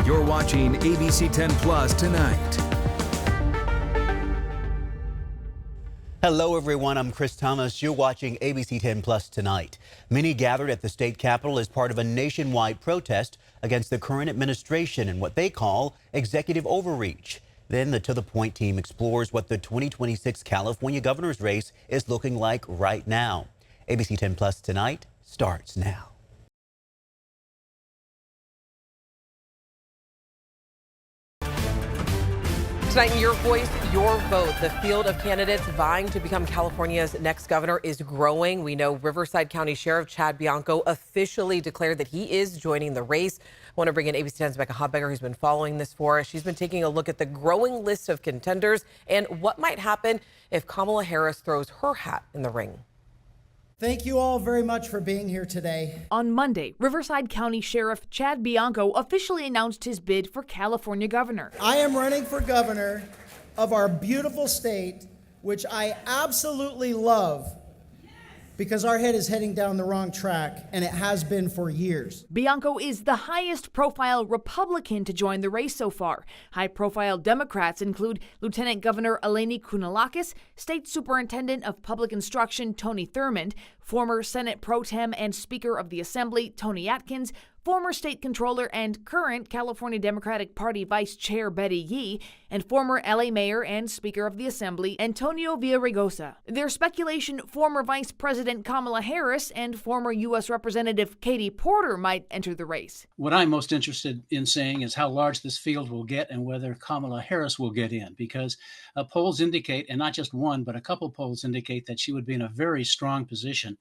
You're watching ABC10 Plus Tonight. Hello, everyone. I'm Chris Thomas. You're watching ABC10 Plus Tonight. Many gathered at the state capitol as part of a nationwide protest against the current administration and what they call executive overreach. Then the To The Point team explores what the 2026 California governor's race is looking like right now. ABC10 Plus Tonight starts now. Tonight, your voice, your vote. The field of candidates vying to become California's next governor is growing. We know Riverside County Sheriff Chad Bianco officially declared that he is joining the race. I want to bring in ABC10's Becca Hotbegger, who's been following this for us. She's been taking a look at the growing list of contenders and what might happen if Kamala Harris throws her hat in the ring. Thank you all very much for being here today. On Monday, Riverside County Sheriff Chad Bianco officially announced his bid for California governor. I am running for governor of our beautiful state, which I absolutely love, because our head is heading down the wrong track, and it has been for years. Bianco is the highest profile Republican to join the race so far. High profile Democrats include Lieutenant Governor Eleni Kounalakis, State Superintendent of Public Instruction Tony Thurmond, former Senate Pro Tem and Speaker of the Assembly Tony Atkins, former state controller and current California Democratic Party Vice Chair Betty Yee, and former LA Mayor and Speaker of the Assembly Antonio Villaraigosa. There's speculation former Vice President Kamala Harris and former U.S. Representative Katie Porter might enter the race. What I'm most interested in saying is how large this field will get and whether Kamala Harris will get in, because polls indicate, and not just one, but a couple polls indicate that she would be in a very strong position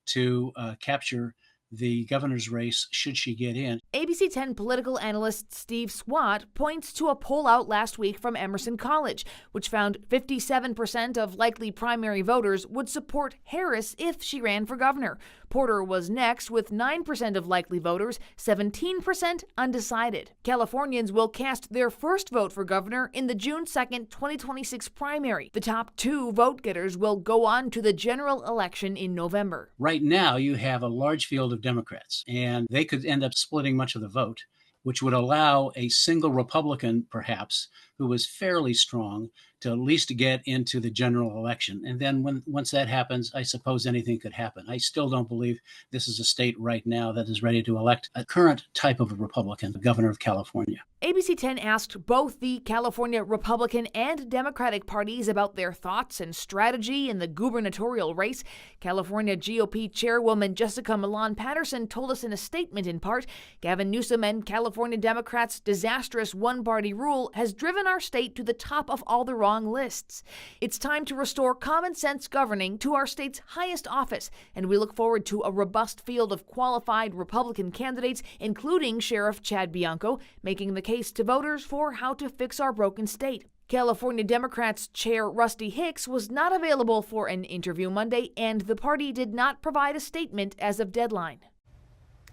to capture the governor's race should she get in. ABC 10 political analyst Steve Swat points to a poll out last week from Emerson College, which found 57% of likely primary voters would support Harris if she ran for governor. Porter was next with 9% of likely voters, 17% undecided. Californians will cast their first vote for governor in the June 2nd, 2026 primary. The top two vote getters will go on to the general election in November. Right now, you have a large field of Democrats, and they could end up splitting much of the vote, which would allow a single Republican, perhaps, who was fairly strong, to at least get into the general election. And then once that happens, I suppose anything could happen. I still don't believe this is a state right now that is ready to elect a current type of a Republican, the governor of California. ABC 10 asked both the California Republican and Democratic parties about their thoughts and strategy in the gubernatorial race. California GOP chairwoman Jessica Milan Patterson told us in a statement in part, Gavin Newsom and California Democrats' disastrous one-party rule has driven our state to the top of all the wrong lists. It's time to restore common sense governing to our state's highest office, and we look forward to a robust field of qualified Republican candidates, including Sheriff Chad Bianco, making the case to voters for how to fix our broken state. California Democrats Chair Rusty Hicks was not available for an interview Monday, and the party did not provide a statement as of deadline.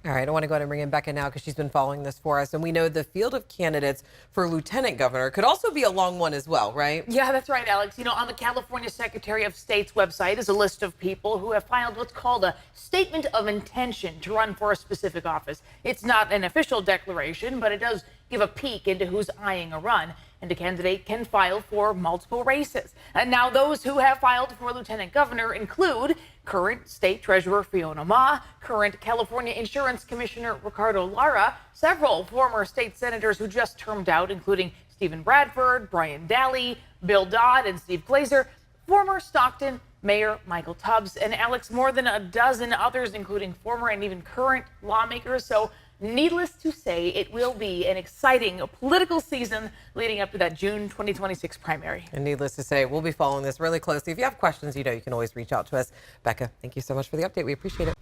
All right, I want to go ahead and bring in Becca now because she's been following this for us. And we know the field of candidates for lieutenant governor could also be a long one as well, right? Yeah, that's right, Alex. You know, on the California Secretary of State's website is a list of people who have filed what's called a statement of intention to run for a specific office. It's not an official declaration, but it does give a peek into who's eyeing a run. And a candidate can file for multiple races. And now those who have filed for lieutenant governor include current state treasurer Fiona Ma, current California Insurance Commissioner Ricardo Lara, several former state senators who just termed out, including Stephen Bradford, Brian Daly, Bill Dodd, and Steve Glazer, former Stockton Mayor Michael Tubbs, and Alex, more than a dozen others, including former and even current lawmakers. So needless to say, it will be an exciting political season leading up to that June 2026 primary. And needless to say, we'll be following this really closely. If you have questions, you know, you can always reach out to us. Becca, thank you so much for the update. We appreciate it.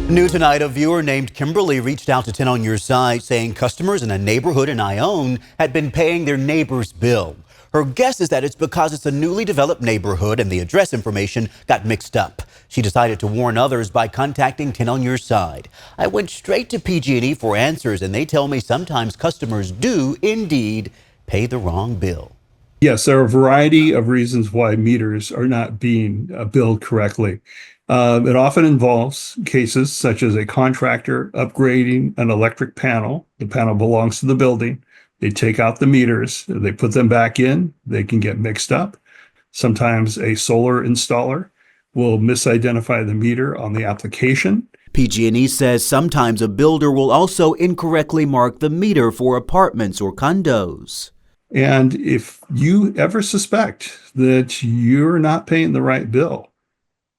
New tonight, a viewer named Kimberly reached out to 10 on Your Side saying customers in a neighborhood in Ione had been paying their neighbor's bill. Her guess is that it's because it's a newly developed neighborhood and the address information got mixed up. She decided to warn others by contacting 10 on Your Side. I went straight to PG&E for answers, and they tell me sometimes customers do indeed pay the wrong bill. Yes, there are a variety of reasons why meters are not being billed correctly. It often involves cases such as a contractor upgrading an electric panel. The panel belongs to the building. They take out the meters, they put them back in, they can get mixed up. Sometimes a solar installer will misidentify the meter on the application. PG&E says sometimes a builder will also incorrectly mark the meter for apartments or condos. And if you ever suspect that you're not paying the right bill,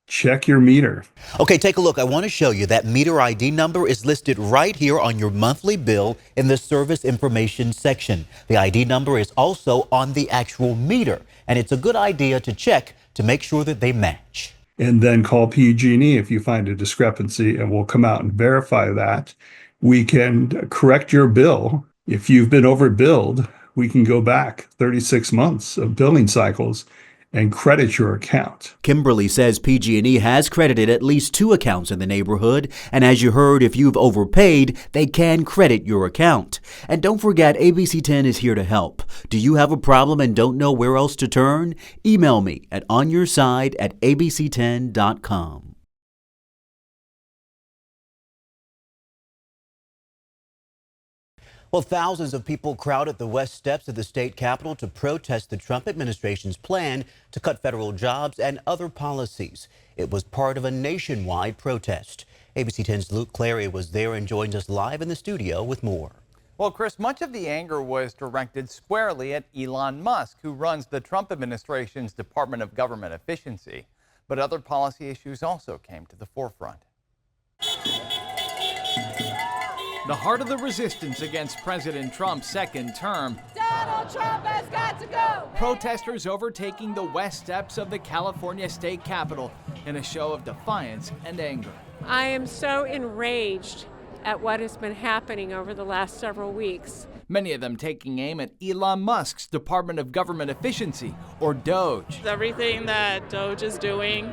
check your meter. Okay, take a look. I want to show you that meter ID number is listed right here on your monthly bill in the service information section. The ID number is also on the actual meter, and it's a good idea to check to make sure that they match. And then call PG&E if you find a discrepancy, and we'll come out and verify that. We can correct your bill. If you've been overbilled, we can go back 36 months of billing cycles and credit your account. Kimberly says PG&E has credited at least 2 accounts in the neighborhood, and as you heard, if you've overpaid, they can credit your account. And don't forget, ABC10 is here to help. Do you have a problem and don't know where else to turn? Email me at onyourside@abc10.com. Well, thousands of people crowded the west steps of the state capitol to protest the Trump administration's plan to cut federal jobs and other policies. It was part of a nationwide protest. ABC10's Luke Clary was there and joins us live in the studio with more. Well, Chris, much of the anger was directed squarely at Elon Musk, who runs the Trump administration's Department of Government Efficiency. But other policy issues also came to the forefront. The heart of the resistance against President Trump's second term. Donald Trump has got to go! Protesters overtaking the west steps of the California state capitol in a show of defiance and anger. I am so enraged at what has been happening over the last several weeks. Many of them taking aim at Elon Musk's Department of Government Efficiency, or DOGE. Everything that DOGE is doing,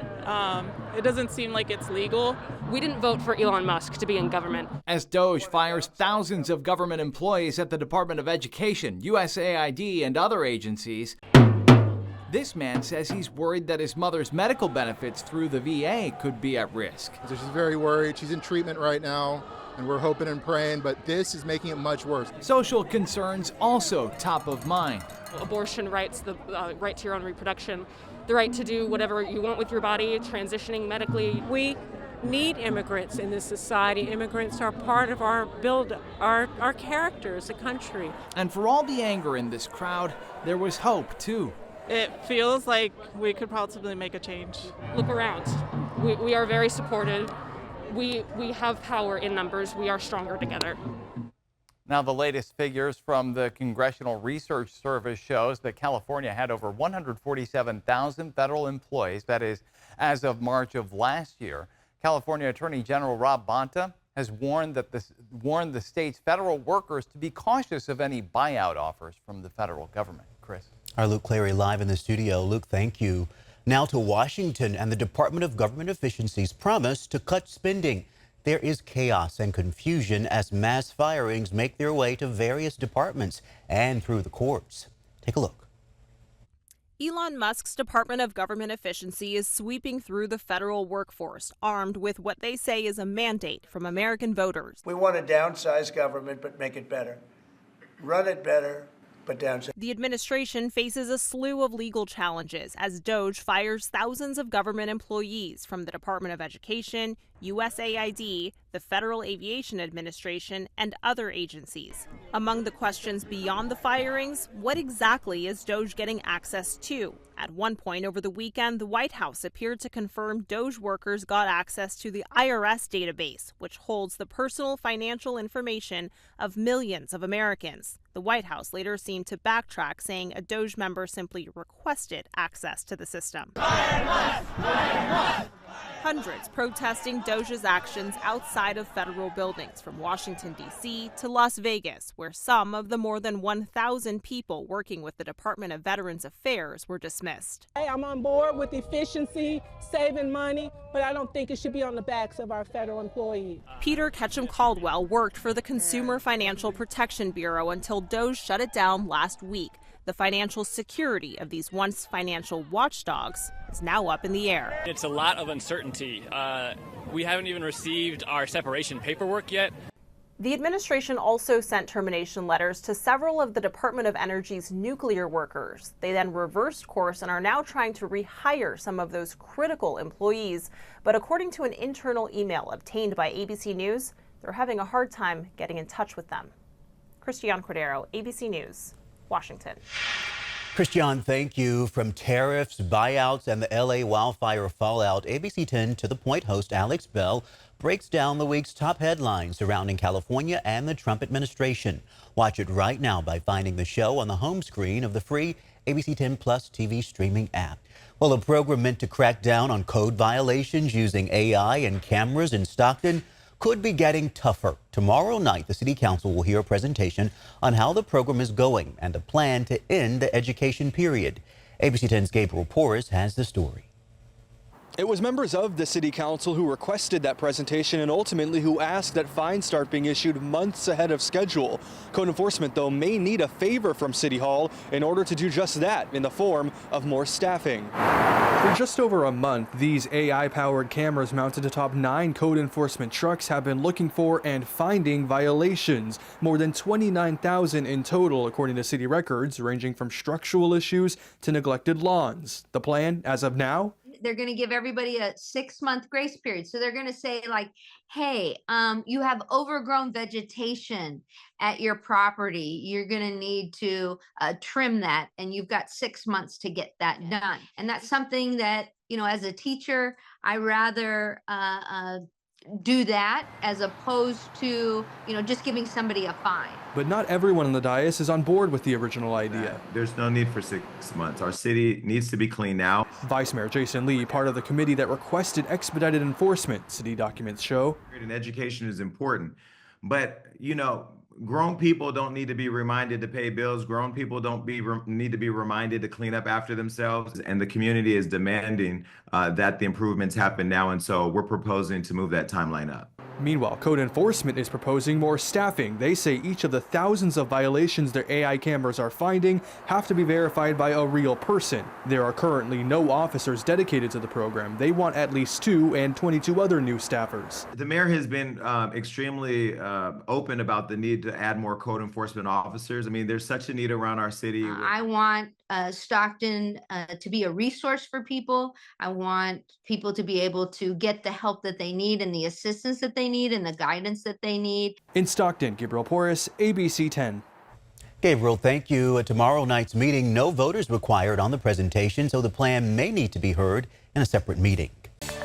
it doesn't seem like it's legal. We didn't vote for Elon Musk to be in government. As DOGE fires thousands of government employees at the Department of Education, USAID, and other agencies, this man says he's worried that his mother's medical benefits through the VA could be at risk. So she's very worried. She's in treatment right now, and we're hoping and praying, but this is making it much worse. Social concerns also top of mind. Abortion rights, the right to your own reproduction, the right to do whatever you want with your body, transitioning medically. We need immigrants in this society. Immigrants are part of our our character as a country. And for all the anger in this crowd, there was hope too. It feels like we could possibly make a change. Look around. We are very supported. We have power in numbers. We are stronger together. Now, the latest figures from the Congressional Research Service shows that California had over 147,000 federal employees. That is, as of March of last year. California Attorney General Rob Bonta has warned the state's federal workers to be cautious of any buyout offers from the federal government. Chris. Our Luke Clary live in the studio. Luke, thank you. Now to Washington and the Department of Government Efficiency's promise to cut spending. There is chaos and confusion as mass firings make their way to various departments and through the courts. Take a look. Elon Musk's Department of Government Efficiency is sweeping through the federal workforce, armed with what they say is a mandate from American voters. We want to downsize government, but make it better. Run it better, but downsize. The administration faces a slew of legal challenges as DOGE fires thousands of government employees from the Department of Education, USAID, the Federal Aviation Administration, and other agencies. Among the questions beyond the firings, what exactly is DOGE getting access to? At one point over the weekend, the White House appeared to confirm DOGE workers got access to the IRS database, which holds the personal financial information of millions of Americans. The White House later seemed to backtrack, saying a DOGE member simply requested access to the system. Hundreds protesting DOGE's actions outside of federal buildings, from Washington, D.C. to Las Vegas, where some of the more than 1,000 people working with the Department of Veterans Affairs were dismissed. Hey, I'm on board with efficiency, saving money, but I don't think it should be on the backs of our federal employees. Peter Ketchum-Caldwell worked for the Consumer Financial Protection Bureau until DOGE shut it down last week. The financial security of these once financial watchdogs is now up in the air. It's a lot of uncertainty. We haven't even received our separation paperwork yet. The administration also sent termination letters to several of the Department of Energy's nuclear workers. They then reversed course and are now trying to rehire some of those critical employees. But according to an internal email obtained by ABC News, they're having a hard time getting in touch with them. Christiane Cordero, ABC News, Washington. Christiane, thank you. From tariffs, buyouts, and the LA wildfire fallout, ABC 10 To The Point host Alex Bell breaks down the week's top headlines surrounding California and the Trump administration. Watch it right now by finding the show on the home screen of the free ABC 10 Plus TV streaming app. Well, a program meant to crack down on code violations using AI and cameras in Stockton could be getting tougher. Tomorrow night, the City Council will hear a presentation on how the program is going and a plan to end the education period. ABC 10's Gabriel Porras has the story. It was members of the City Council who requested that presentation and ultimately who asked that fines start being issued months ahead of schedule. Code enforcement, though, may need a favor from City Hall in order to do just that in the form of more staffing. For just over a month, these AI-powered cameras mounted atop 9 code enforcement trucks have been looking for and finding violations. More than 29,000 in total, according to city records, ranging from structural issues to neglected lawns. The plan, as of now? They're going to give everybody a 6-month grace period. So they're going to say like, hey, you have overgrown vegetation at your property. You're going to need to trim that. And you've got 6 months to get that done. And that's something that, you know, as a teacher, I rather do that as opposed to, you know, just giving somebody a fine. But not everyone in the dais is on board with the original idea. There's no need for 6 months. Our city needs to be clean now. Vice Mayor Jason Lee, part of the committee that requested expedited enforcement, city documents show. And education is important, but you know, grown people don't need to be reminded to pay bills. Grown people don't need to be reminded to clean up after themselves. And the community is demanding that the improvements happen now. And so we're proposing to move that timeline up. Meanwhile, code enforcement is proposing more staffing. They say each of the thousands of violations their AI cameras are finding have to be verified by a real person. There are currently no officers dedicated to the program. They want at least 2 and 22 other new staffers. The mayor has been extremely open about the need to add more code enforcement officers. I mean, there's such a need around our city. I want Stockton to be a resource for people. I want people to be able to get the help that they need and the assistance that they need and the guidance that they need. In Stockton, Gabriel Porras, ABC 10. Gabriel, thank you. At tomorrow night's meeting, no voters required on the presentation, so the plan may need to be heard in a separate meeting.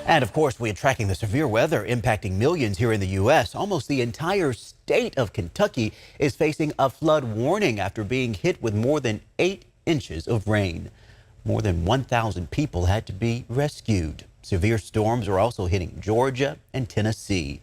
And of course, we are tracking the severe weather impacting millions here in the U.S. Almost the entire state of Kentucky is facing a flood warning after being hit with more than 8 inches of rain. More than 1,000 people had to be rescued. Severe storms are also hitting Georgia and Tennessee.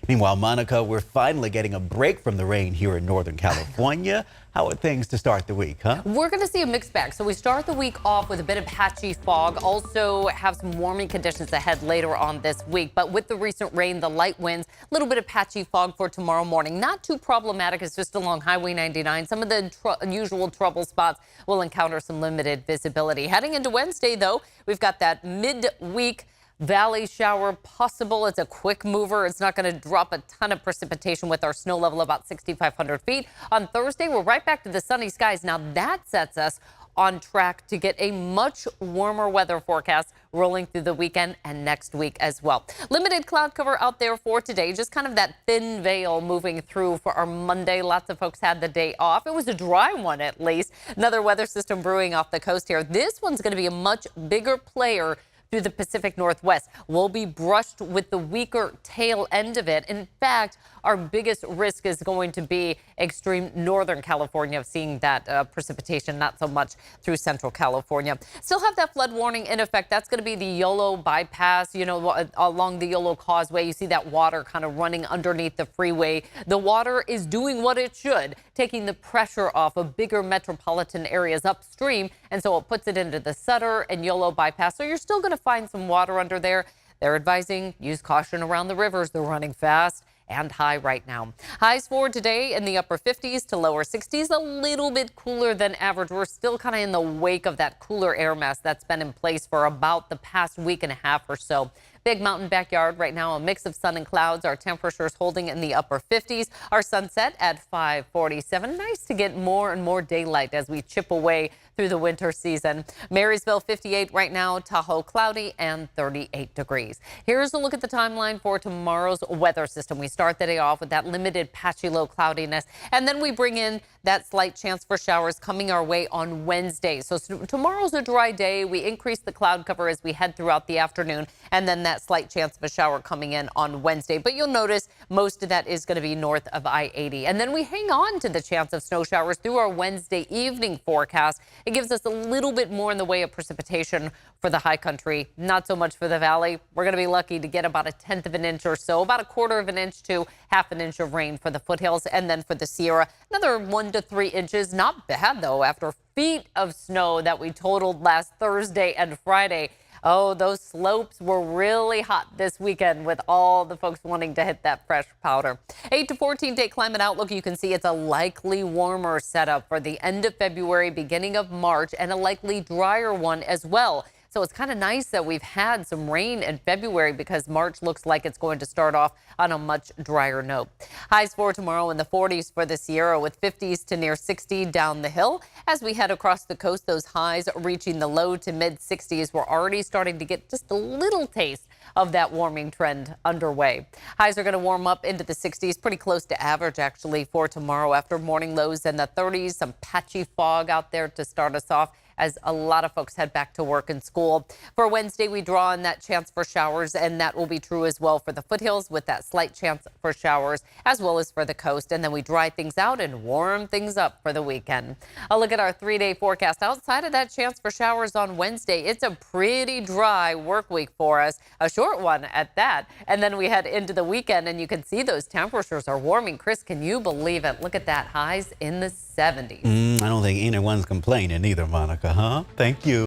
Meanwhile, Monica, we're finally getting a break from the rain here in Northern California. How are things to start the week, huh? We're going to see a mixed bag. So we start the week off with a bit of patchy fog. Also have some warming conditions ahead later on this week. But with the recent rain, the light winds, a little bit of patchy fog for tomorrow morning. Not too problematic. It's just along Highway 99. Some of the unusual trouble spots will encounter some limited visibility. Heading into Wednesday, though, we've got that midweek valley shower possible. It's a quick mover. It's not going to drop a ton of precipitation with our snow level about 6,500 feet. On Thursday, we're right back to the sunny skies. Now that sets us on track to get a much warmer weather forecast rolling through the weekend and next week as well. Limited cloud cover out there for today, just kind of that thin veil moving through for our Monday. Lots of folks had the day off. It was a dry one at least. Another weather system brewing off the coast here. This one's going to be a much bigger player through the Pacific Northwest. We'll be brushed with the weaker tail end of it. In fact, our biggest risk is going to be extreme Northern California, seeing that precipitation, not so much through Central California. Still have that flood warning in effect. That's going to be the Yolo bypass, you know, along the Yolo Causeway. You see that water kind of running underneath the freeway. The water is doing what it should, taking the pressure off of bigger metropolitan areas upstream. And so it puts it into the Sutter and Yolo bypass. So you're still going to find some water under there. They're advising use caution around the rivers. They're running fast and high right now. Highs for today in the upper 50s to lower 60s, a little bit cooler than average. We're still kind of in the wake of that cooler air mass that's been in place for about the past week and a half or so. Big Mountain backyard right now, a mix of sun and clouds. Our temperatures holding in the upper 50s. Our sunset at 5:47. Nice to get more and more daylight as we chip away through the winter season. Marysville 58 right now, Tahoe cloudy and 38 degrees. Here's a look at the timeline for tomorrow's weather system. We start the day off with that limited patchy low cloudiness, and then we bring in that slight chance for showers coming our way on Wednesday. So tomorrow's a dry day. We increase the cloud cover as we head throughout the afternoon, and then that slight chance of a shower coming in on Wednesday. But you'll notice most of that is going to be north of I-80. And then we hang on to the chance of snow showers through our Wednesday evening forecast. It gives us a little bit more in the way of precipitation for the high country, not so much for the valley. We're going to be lucky to get about 1/10 of an inch or so, about 1/4 of an inch to 1/2 an inch of rain for the foothills. And then for the Sierra, another 1 to 3 inches. Not bad, though, after feet of snow that we totaled last Thursday and Friday. Oh, those slopes were really hot this weekend with all the folks wanting to hit that fresh powder. 8 to 14 day climate outlook. You can see it's a likely warmer setup for the end of February, beginning of March, and a likely drier one as well. So it's kind of nice that we've had some rain in February because March looks like it's going to start off on a much drier note. Highs for tomorrow in the 40s for the Sierra with 50s to near 60 down the hill. As we head across the coast, those highs reaching the low to mid 60s. We're already starting to get just a little taste of that warming trend underway. Highs are going to warm up into the 60s, pretty close to average actually for tomorrow after morning lows in the 30s. Some patchy fog out there to start us off as a lot of folks head back to work and school. For Wednesday, we draw on that chance for showers, and that will be true as well for the foothills with that slight chance for showers, as well as for the coast. And then we dry things out and warm things up for the weekend. A look at our 3-day forecast. Outside of that chance for showers on Wednesday, it's a pretty dry work week for us, a short one at that. And then we head into the weekend, and you can see those temperatures are warming. Chris, can you believe it? Look at that, highs in the 70s. I don't think anyone's complaining either, Monica, huh? Thank you.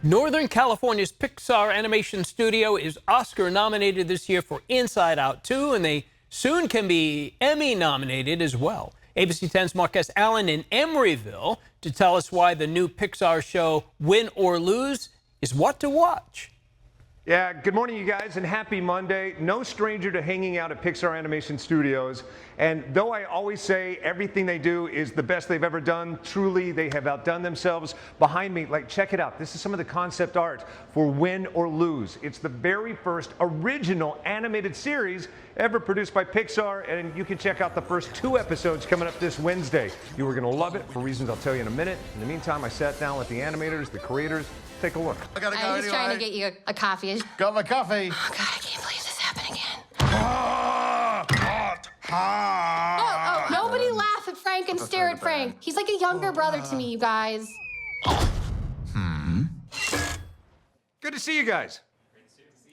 Northern California's Pixar animation studio is Oscar nominated this year for Inside Out 2, and they soon can be Emmy nominated as well. ABC 10's Marquez Allen in Emeryville to tell us why the new Pixar show Win or Lose is what to watch. Yeah, good morning, you guys, and happy Monday. No stranger to hanging out at Pixar Animation Studios. And though I always say everything they do is the best they've ever done, truly they have outdone themselves. Behind me, check it out. This is some of the concept art for Win or Lose. It's the very first original animated series ever produced by Pixar, and you can check out the first 2 episodes coming up this Wednesday. You are going to love it for reasons I'll tell you in a minute. In the meantime, I sat down with the animators, the creators. Take a look. I gotta go anyway. I was trying to get you a coffee. Got my coffee. Oh, God, I can't believe this happened again. Oh, nobody laugh at Frank and stare at Frank. He's like a younger brother to me, you guys. Good to see you guys.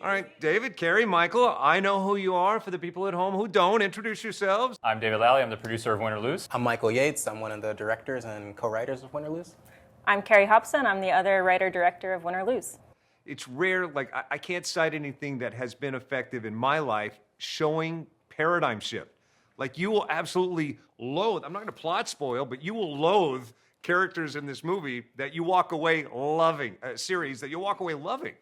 All right, David, Carrie, Michael, I know who you are. For the people at home who don't, introduce yourselves. I'm David Lally. I'm the producer of Win or Lose. I'm Michael Yates. I'm one of the directors and co-writers of Win or Lose. I'm Carrie Hobson. I'm the other writer-director of Win or Lose. It's rare, I can't cite anything that has been effective in my life showing paradigm shift. You will absolutely loathe, I'm not going to plot spoil, but you will loathe characters in this movie that you walk away loving, a series that you walk away loving.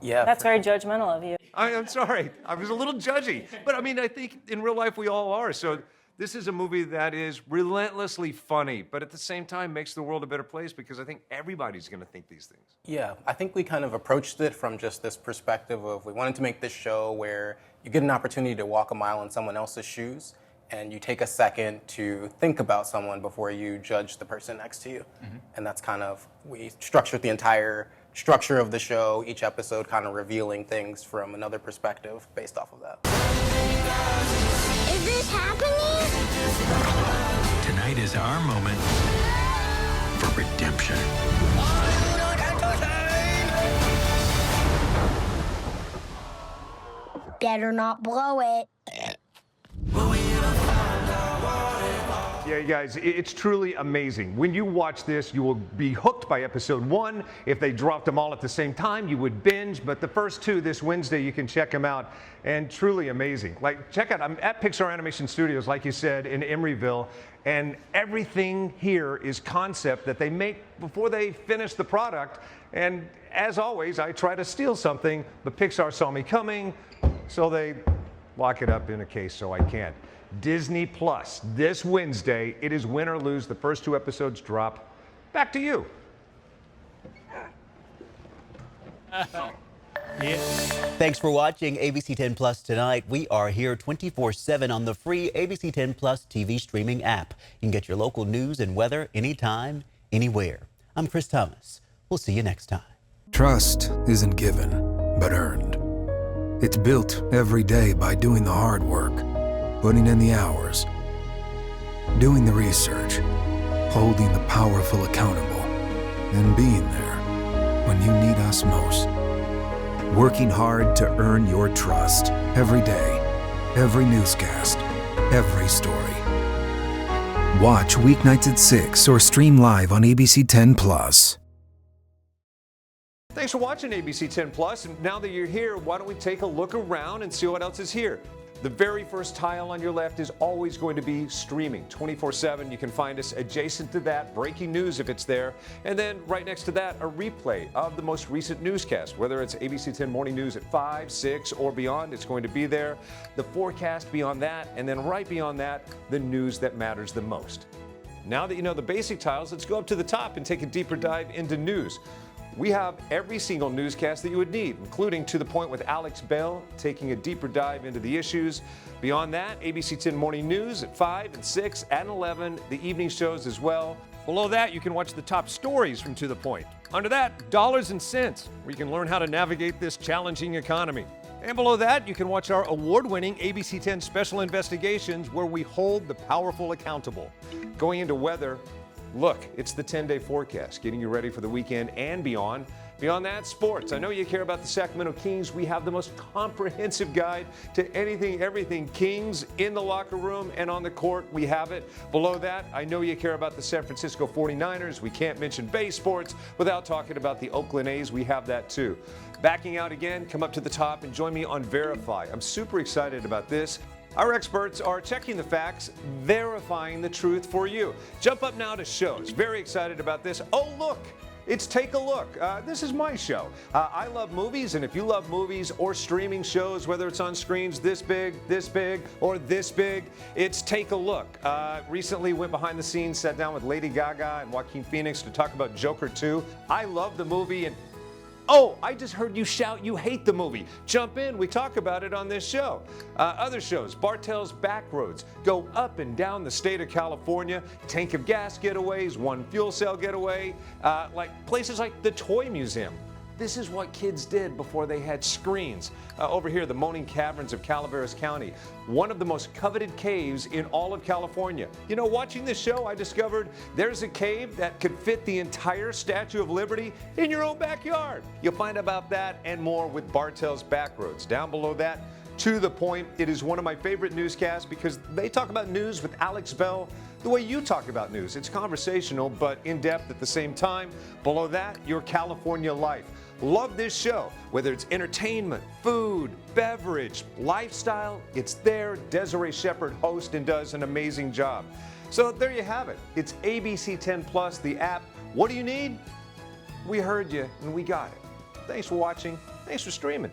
Yeah. That's very judgmental of you. I'm sorry. I was a little judgy. But I think in real life we all are. So this is a movie that is relentlessly funny, but at the same time makes the world a better place because I think everybody's going to think these things. Yeah, I think we kind of approached it from just this perspective of we wanted to make this show where you get an opportunity to walk a mile in someone else's shoes and you take a second to think about someone before you judge the person next to you. Mm-hmm. And that's kind of, we structured the entire structure of the show, each episode kind of revealing things from another perspective based off of that. Is this happening? Tonight is our moment for redemption. Better not blow it. Yeah, you guys, it's truly amazing. When you watch this, you will be hooked by episode 1. If they dropped them all at the same time, you would binge. But the first 2 this Wednesday, you can check them out. And truly amazing. Like, check out, I'm at Pixar Animation Studios, like you said, in Emeryville. And everything here is concept that they make before they finish the product. And as always, I try to steal something, but Pixar saw me coming, so they lock it up in a case so I can't. Disney Plus, this Wednesday, it is win or lose. The first 2 episodes drop. Back to you. Thanks for watching ABC 10 Plus tonight. We are here 24/7 on the free ABC 10 Plus TV streaming app. You can get your local news and weather anytime, anywhere. I'm Chris Thomas. We'll see you next time. Trust isn't given, but earned. It's built every day by doing the hard work, putting in the hours, doing the research, holding the powerful accountable, and being there when you need us most. Working hard to earn your trust every day, every newscast, every story. Watch weeknights at 6 or stream live on ABC 10 Plus. Thanks for watching ABC 10 Plus. And now that you're here, why don't we take a look around and see what else is here? The very first tile on your left is always going to be streaming 24/7. You can find us adjacent to that, breaking news if it's there. And then right next to that, a replay of the most recent newscast. Whether it's ABC 10 Morning News at 5, 6, or beyond, it's going to be there. The forecast beyond that, and then right beyond that, the news that matters the most. Now that you know the basic tiles, let's go up to the top and take a deeper dive into news. We have every single newscast that you would need, including To the Point with Alex Bell, taking a deeper dive into the issues. Beyond that, ABC 10 Morning News at 5 and 6 and 11, the evening shows as well. Below that, you can watch the top stories from To the Point. Under that, Dollars and Cents, where you can learn how to navigate this challenging economy. And below that, you can watch our award-winning ABC 10 Special Investigations, where we hold the powerful accountable. Going into weather, look, it's the 10-day forecast, getting you ready for the weekend and beyond. Beyond that, sports. I know you care about the Sacramento Kings. We have the most comprehensive guide to anything, everything Kings in the locker room and on the court. We have it. Below that, I know you care about the San Francisco 49ers. We can't mention Bay Sports without talking about the Oakland A's. We have that too. Backing out again, come up to the top and join me on Verify. I'm super excited about this. Our experts are checking the facts, verifying the truth for you. Jump up now to shows. Very excited about this. Oh, look. It's Take a Look. This is my show. I love movies, and if you love movies or streaming shows, whether it's on screens this big, or this big, it's Take a Look. Recently went behind the scenes, sat down with Lady Gaga and Joaquin Phoenix to talk about Joker 2. I love the movie, and oh, I just heard you shout you hate the movie. Jump in, we talk about it on this show. Other shows, Bartell's Backroads, go up and down the state of California, tank of gas getaways, one fuel cell getaway, like places like the Toy Museum. This is what kids did before they had screens. Over here, the Moaning Caverns of Calaveras County, one of the most coveted caves in all of California. You know, watching this show, I discovered there's a cave that could fit the entire Statue of Liberty in your own backyard. You'll find about that and more with Bartell's Backroads. Down below that, To the Point. It is one of my favorite newscasts because they talk about news with Alex Bell the way you talk about news. It's conversational, but in-depth at the same time. Below that, Your California Life. Love this show. Whether it's entertainment, food, beverage, lifestyle, it's there. Desiree Shepherd hosts and does an amazing job. So there you have it. It's ABC 10 Plus, the app. What do you need? We heard you and we got it. Thanks for watching. Thanks for streaming.